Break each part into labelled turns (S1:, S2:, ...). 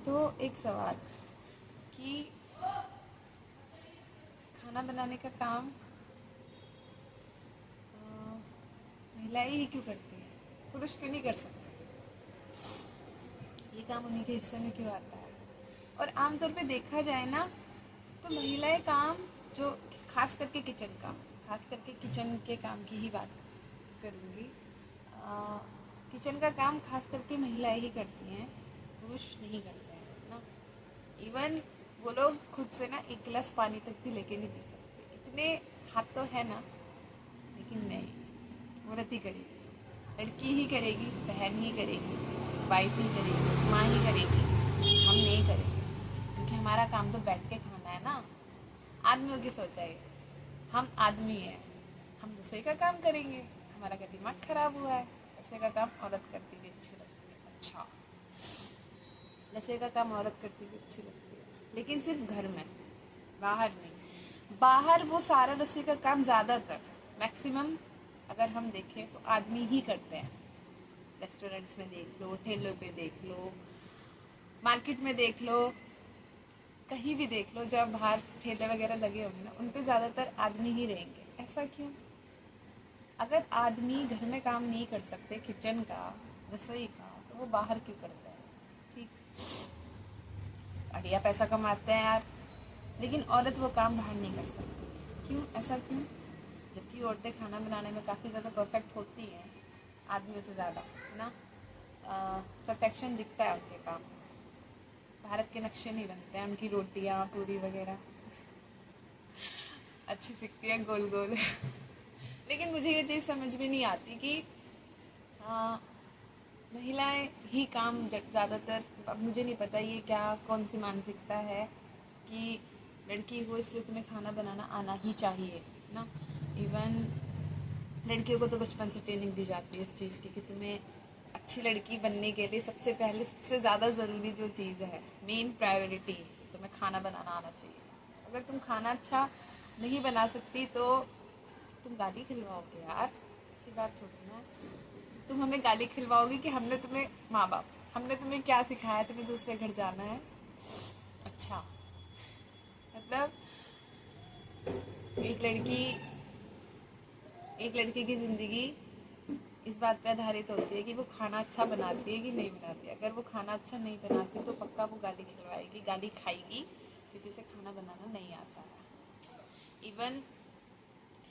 S1: तो एक सवाल कि खाना बनाने का काम महिलाएं ही क्यों करती हैं, पुरुष क्यों नहीं कर सकते? ये काम उन्हीं के हिस्से में क्यों आता है? और आमतौर पे देखा जाए ना, तो महिलाएं काम जो खास करके किचन का, खास करके किचन के काम की ही बात करूँगी। किचन का काम खास करके महिलाएं ही करती हैं, पुरुष नहीं करते हैं ना। इवन वो लोग खुद से ना एक गिलास पानी तक भी लेके नहीं पी सकते, इतने हाथ तो है ना। लेकिन नहीं, औरत ही करेगी, लड़की ही करेगी, बहन ही करेगी, वाइफ ही करेगी, माँ ही करेगी, हम नहीं करेंगे। क्योंकि हमारा काम तो बैठ के खाना है ना। आदमियों की सोच है, हम आदमी हैं, हम रसोई का काम करेंगे, हमारा का दिमाग खराब हुआ है। रसोई का काम औरत करती हुई अच्छी लगती है। अच्छा, रसोई का काम औरत करती हुई अच्छी लगती है, लेकिन सिर्फ घर में, बाहर नहीं। बाहर वो सारा रसोई का काम ज़्यादातर मैक्सिमम अगर हम देखें तो आदमी ही करते हैं। रेस्टोरेंट्स में देख लो, ठेलों पे देख लो, मार्केट में देख लो, कहीं भी देख लो, जब बाहर ठेले वगैरह लगे होंगे ना, उन पे ज़्यादातर आदमी ही रहेंगे। ऐसा क्यों? अगर आदमी घर में काम नहीं कर सकते किचन का, रसोई का, तो वो बाहर क्यों करते हैं? ठीक, बढ़िया पैसा कमाते हैं यार, लेकिन औरत वो काम बाहर नहीं कर सकती। क्यों? ऐसा क्यों? जबकि औरतें खाना बनाने में काफ़ी ज़्यादा परफेक्ट होती हैं आदमियों से ज़्यादा, है ना। परफेक्शन दिखता है उनके काम, भारत के नक्शे नहीं बनते हैं, उनकी रोटियाँ पूरी वगैरह अच्छी सिकती है गोल गोल लेकिन मुझे ये चीज़ समझ में नहीं आती कि आ, महिलाएं ही काम ज़्यादातर, अब मुझे नहीं पता ये क्या कौन सी मानसिकता है कि लड़की हो इसलिए तुम्हें खाना बनाना आना ही चाहिए ना। इवन लड़कियों को तो बचपन से ट्रेनिंग दी जाती है इस चीज़ की कि तुम्हें अच्छी लड़की बनने के लिए सबसे पहले सबसे ज़्यादा ज़रूरी जो चीज़ है, मेन प्रायोरिटी, तुम्हें खाना बनाना आना चाहिए। अगर तुम खाना अच्छा नहीं बना सकती तो तुम गाली खिलवाओगे यार, ऐसी बात थोड़ी ना। तुम हमें गाली खिलवाओगे कि हमने तुम्हें, माँ बाप, हमने तुम्हें क्या सिखाया, तुम्हें दूसरे घर जाना है? अच्छा, मतलब एक लड़की एक लड़की की ज़िंदगी इस बात पे आधारित होती है कि वो खाना अच्छा बनाती है कि नहीं बनाती है। अगर वो खाना अच्छा नहीं बनाती तो पक्का वो गाली खिलवाएगी, गाली खाएगी, क्योंकि उसे खाना बनाना नहीं आता है। इवन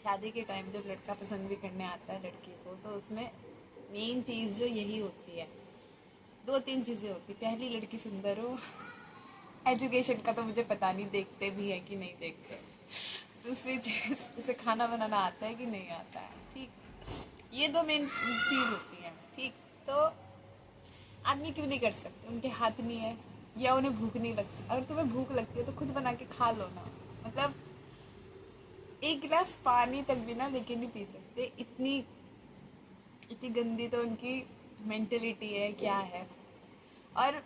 S1: शादी के टाइम जब लड़का पसंद भी करने आता है लड़की को, तो उसमें मेन चीज़ जो यही होती है, दो तीन चीज़ें होती। पहली, लड़की सुंदर हो। एजुकेशन का तो मुझे पता नहीं देखते भी है कि नहीं देखते। दूसरी चीज़, उसे खाना बनाना आता है कि नहीं आता है। ठीक, ये दो मेन चीज़ होती है। ठीक, तो आदमी क्यों नहीं कर सकते? उनके हाथ नहीं है या उन्हें भूख नहीं लगती? अगर तुम्हें भूख लगती है तो खुद बना के खा लो ना। मतलब एक गिलास पानी तक भी ना लेके नहीं पी सकते, इतनी इतनी गंदी तो उनकी मेंटेलिटी है, क्या है। और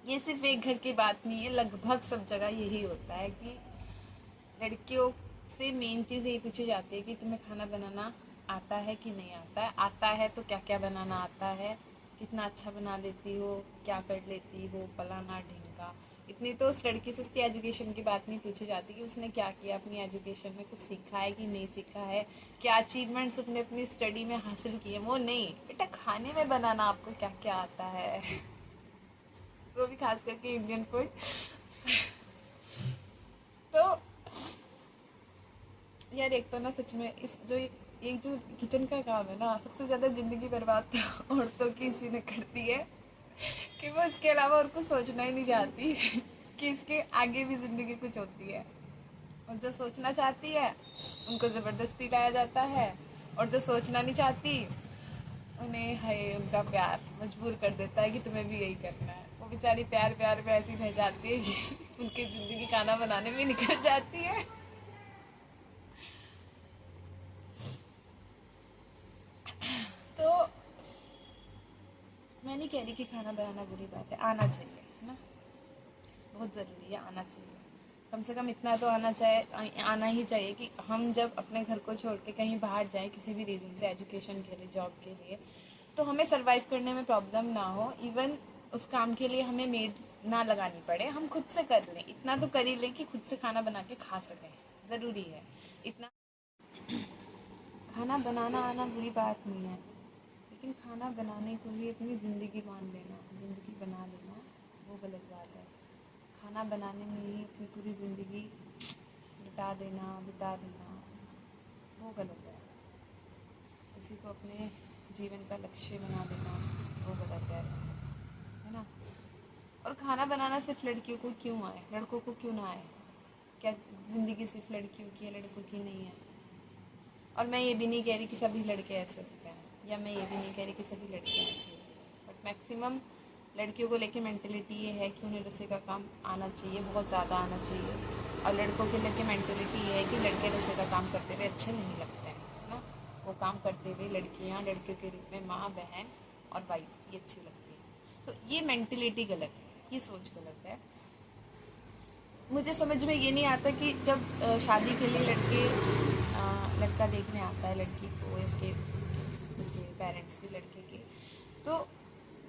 S1: ये सिर्फ एक घर की बात नहीं है, लगभग सब जगह यही होता है कि लड़कियों से मेन चीज़ यही पूछी जाती है कि तुम्हें खाना बनाना आता है कि नहीं आता है। आता है तो क्या क्या बनाना आता है, कितना अच्छा बना लेती हो, क्या कर लेती हो, फलाना ढिंका। इतनी तो उस लड़की से उसकी एजुकेशन की बात नहीं पूछी जाती कि उसने क्या किया अपनी एजुकेशन में, कुछ सीखा है कि नहीं सीखा है, क्या अचीवमेंट्स उसने अपनी स्टडी में हासिल किए। वो नहीं, बेटा खाने में बनाना आपको क्या क्या आता है वो भी खास करके इंडियन फूड तो यार, एक तो ना सच में इस जो एक जो किचन का काम है ना, सबसे ज़्यादा ज़िंदगी बर्बाद तो औरतों की इसी ने करती है कि वो इसके अलावा और कुछ सोचना ही नहीं चाहती कि इसके आगे भी ज़िंदगी कुछ होती है। और जो सोचना चाहती है उनको ज़बरदस्ती लाया जाता है, और जो सोचना नहीं चाहती उन्हें है उनका प्यार मजबूर कर देता है कि तुम्हें भी यही करना है। वो बेचारी प्यार प्यार में ऐसी रह जाती है कि उनकी ज़िंदगी खाना बनाने में निकल जाती है। तो मैं नहीं कह रही कि खाना बनाना बुरी बात है, आना चाहिए, है ना, बहुत ज़रूरी है, आना चाहिए। कम से कम इतना तो आना चाहिए, आना ही चाहिए कि हम जब अपने घर को छोड़ के कहीं बाहर जाएं किसी भी रीज़न से, एजुकेशन के लिए, जॉब के लिए, तो हमें सरवाइव करने में प्रॉब्लम ना हो। इवन उस काम के लिए हमें मेड ना लगानी पड़े, हम खुद से कर लें, इतना तो कर ही लें कि खुद से खाना बना के खा सकें, ज़रूरी है इतना। खाना बनाना आना बुरी बात नहीं है, लेकिन खाना बनाने को ही अपनी ज़िंदगी मान लेना, ज़िंदगी बना लेना, वो गलत बात है। खाना बनाने में ही अपनी पूरी ज़िंदगी बिता देना वो गलत है। किसी को अपने जीवन का लक्ष्य बना देना वो गलत है ना। और खाना बनाना सिर्फ लड़कियों को क्यों आए, लड़कों को क्यों ना आए? क्या ज़िंदगी सिर्फ लड़कियों की है, लड़कों की नहीं है? और मैं ये भी नहीं कह रही कि सभी लड़के ऐसे होते हैं, या मैं ये भी नहीं कह रही कि सभी लड़कियाँ ऐसी हैं, बट मैक्सिमम लड़कियों को लेके मेंटेलिटी ये है कि उन्हें रसोई का काम आना चाहिए, बहुत ज़्यादा आना चाहिए। और लड़कों के लेके मेंटेलिटी ये है कि लड़के रसोई का काम करते हुए अच्छे नहीं लगते हैं, है ना। वो काम करते हुए लड़कियाँ लड़कियों के रूप में माँ, बहन और वाइफ ये अच्छी लगती है। तो ये मेंटेलिटी गलत है, ये सोच गलत है। मुझे समझ में ये नहीं आता कि जब शादी के लिए लड़का देखने आता है लड़की को, उसके पेरेंट्स भी लड़के के, तो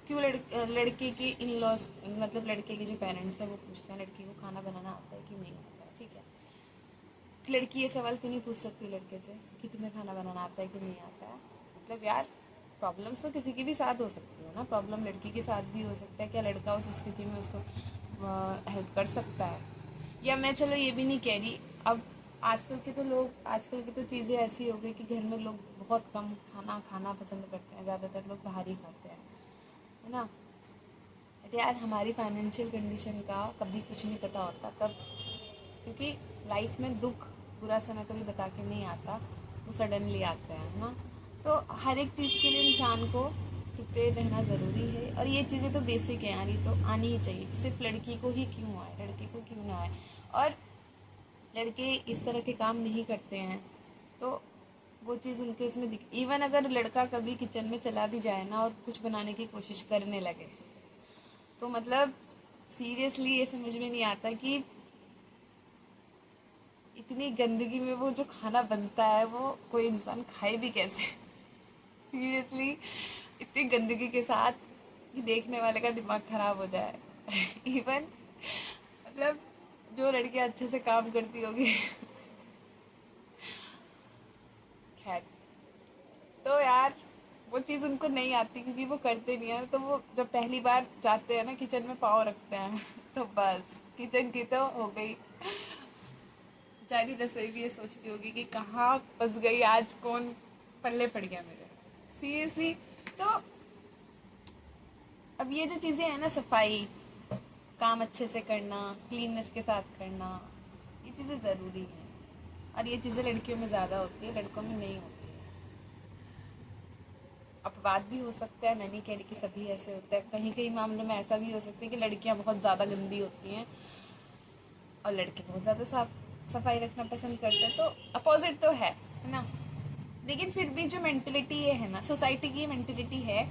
S1: क्यों लड़के के इन लॉस, मतलब लड़के के जो पेरेंट्स हैं वो पूछते हैं लड़की को खाना बनाना आता है कि नहीं आता है, ठीक है। लड़की ये सवाल क्यों नहीं पूछ सकती लड़के से कि तुम्हें खाना बनाना आता है कि नहीं आता है? मतलब यार, प्रॉब्लम्स तो किसी के भी साथ हो सकती है ना, प्रॉब्लम लड़की के साथ भी हो सकता है, क्या लड़का उस स्थिति में उसको हेल्प कर सकता है? या मैं चलो ये भी नहीं कह रही, अब आजकल की तो चीज़ें ऐसी हो गई कि घर में लोग बहुत कम खाना खाना पसंद करते हैं, ज़्यादातर लोग बाहर ही खाते हैं, है ना। अरे यार, हमारी फाइनेंशियल कंडीशन का कभी कुछ नहीं पता होता कब, क्योंकि लाइफ में दुख, बुरा समय कभी बता के नहीं आता, वो सडनली आता है ना। तो हर एक चीज़ के लिए इंसान को प्रिपेयर रहना ज़रूरी है, और ये चीज़ें तो बेसिक है यार, ये तो आनी ही चाहिए। सिर्फ लड़की को ही क्यों आए, लड़के को क्यों ना आए? और लड़के इस तरह के काम नहीं करते हैं तो वो चीज़ उनके उसमें दिख, इवन अगर लड़का कभी किचन में चला भी जाए ना और कुछ बनाने की कोशिश करने लगे, तो मतलब सीरियसली ये समझ में नहीं आता कि इतनी गंदगी में वो जो खाना बनता है वो कोई इंसान खाए भी कैसे? सीरियसली, इतनी गंदगी के साथ कि देखने वाले का दिमाग खराब हो जाए। इवन मतलब जो लड़कियां अच्छे से काम करती होगी, खैर, तो यार वो चीज़ उनको नहीं आती क्योंकि वो करते नहीं है, तो वो जब पहली बार जाते हैं ना किचन में पाँव रखते हैं, तो बस किचन की तो हो गई। बेचारी रसोई भी ये सोचती होगी कि कहाँ फंस गई, आज कौन पल्ले पड़ गया मेरे, सीरियसली। तो अब ये जो चीज़ें हैं ना, सफाई, काम अच्छे से करना, क्लीननेस के साथ करना, ये चीज़ें ज़रूरी हैं, और ये चीज़ें लड़कियों में ज़्यादा होती है, लड़कों में नहीं होती है। अपवाद भी हो सकता है, मैं नहीं कह रही कि सभी ऐसे होते हैं, कहीं कहीं मामलों में ऐसा भी हो सकता है कि लड़कियां बहुत ज़्यादा गंदी होती हैं और लड़के बहुत ज़्यादा सफाई रखना पसंद करते हैं, तो अपोजिट तो है ना। लेकिन फिर भी जो मेंटेलिटी ये है ना, सोसाइटी की मेंटेलिटी है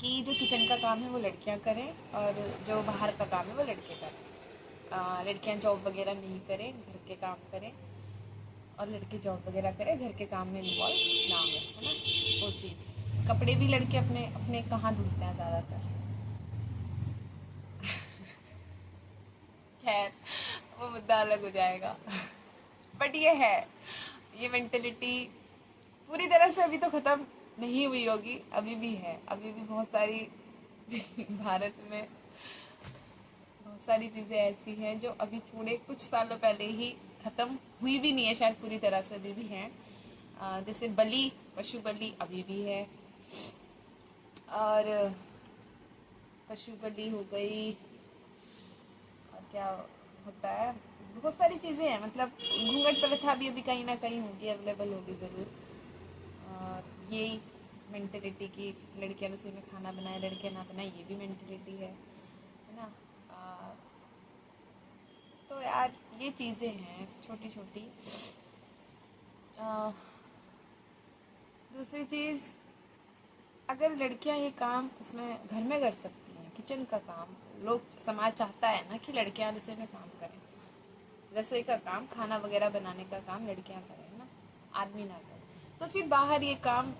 S1: कि जो किचन का काम है वो लड़कियां करें और जो बाहर का काम है वो लड़के करें। लड़कियां जॉब वगैरह नहीं करें, घर के काम करें, और लड़के जॉब वगैरह करें, घर के काम में इन्वॉल्व ना हो, है ना। वो चीज़, कपड़े भी लड़के अपने अपने कहाँ धुलते हैं ज़्यादातर। खैर, वो मुद्दा अलग हो जाएगा। बट ये है, ये मेंटेलिटी पूरी तरह से अभी तो ख़त्म नहीं हुई होगी, अभी भी है, अभी भी बहुत सारी भारत में बहुत सारी चीज़ें ऐसी हैं जो अभी थोड़े कुछ सालों पहले ही ख़त्म हुई भी नहीं है, शायद पूरी तरह से अभी भी हैं। जैसे बलि, पशु बलि अभी भी है, और पशु बलि हो गई, और क्या होता है, बहुत सारी चीज़ें हैं, मतलब घूंघट प्रथा भी अभी कहीं ना कहीं होगी, अवेलेबल होगी ज़रूर। और यही मेंटेलिटी की लड़कियां रसोई में खाना बनाए, लड़के ना बनाए, ये भी मेंटेलिटी है ना। तो यार ये चीज़ें हैं छोटी छोटी। दूसरी चीज़, अगर लड़कियां ये काम उसमें घर में कर सकती हैं, किचन का काम, लोग समाज चाहता है ना कि लड़कियां रसोई में काम करें, रसोई का काम, खाना वगैरह बनाने का काम लड़कियां करें ना, आदमी ना करें, तो फिर बाहर ये काम